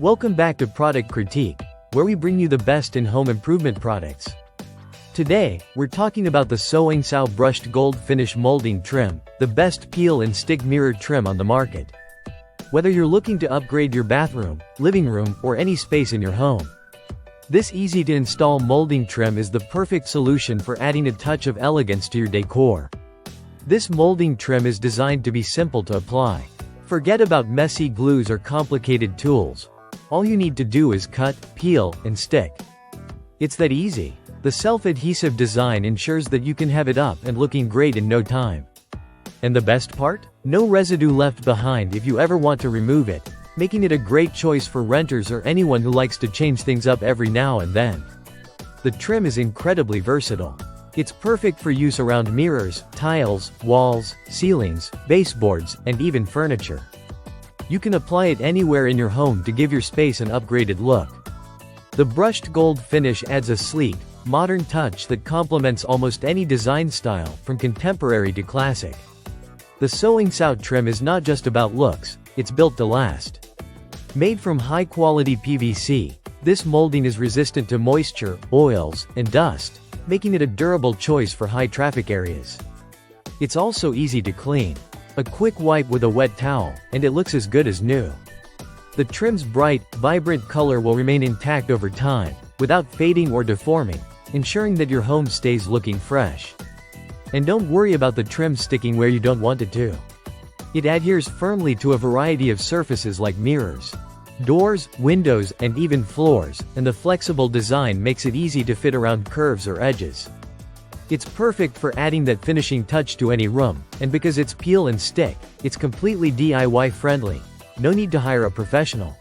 Welcome back to Product Critique, where we bring you the best in home improvement products. Today, we're talking about the Soengsau Brushed Gold Finish Molding Trim, the best peel and stick mirror trim on the market. Whether you're looking to upgrade your bathroom, living room, or any space in your home, this easy-to-install molding trim is the perfect solution for adding a touch of elegance to your decor. This molding trim is designed to be simple to apply. Forget about messy glues or complicated tools. All you need to do is cut, peel, and stick. It's that easy. The self-adhesive design ensures that you can have it up and looking great in no time. And the best part? No residue left behind if you ever want to remove it, making it a great choice for renters or anyone who likes to change things up every now and then. The trim is incredibly versatile. It's perfect for use around mirrors, tiles, walls, ceilings, baseboards, and even furniture. You can apply it anywhere in your home to give your space an upgraded look. The brushed gold finish adds a sleek, modern touch that complements almost any design style, from contemporary to classic. The Soengsau trim is not just about looks, it's built to last. Made from high-quality PVC, this molding is resistant to moisture, oils, and dust, making it a durable choice for high-traffic areas. It's also easy to clean. A quick wipe with a wet towel, and it looks as good as new. The trim's bright, vibrant color will remain intact over time, without fading or deforming, ensuring that your home stays looking fresh. And don't worry about the trim sticking where you don't want it to. It adheres firmly to a variety of surfaces like mirrors, doors, windows, and even floors, and the flexible design makes it easy to fit around curves or edges. It's perfect for adding that finishing touch to any room, and because it's peel and stick, it's completely DIY friendly. No need to hire a professional.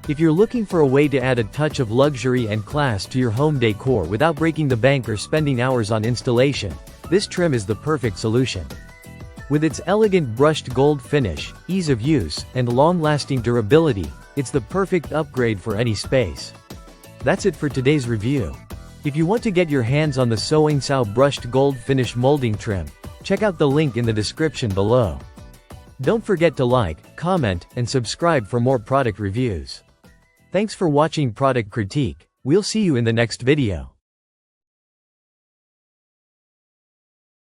If you're looking for a way to add a touch of luxury and class to your home decor without breaking the bank or spending hours on installation, this trim is the perfect solution. With its elegant brushed gold finish, ease of use, and long-lasting durability, it's the perfect upgrade for any space. That's it for today's review. If you want to get your hands on the Soengsau Brushed Gold Finish Molding Trim, check out the link in the description below. Don't forget to like, comment, and subscribe for more product reviews. Thanks for watching Product Critique. We'll see you in the next video.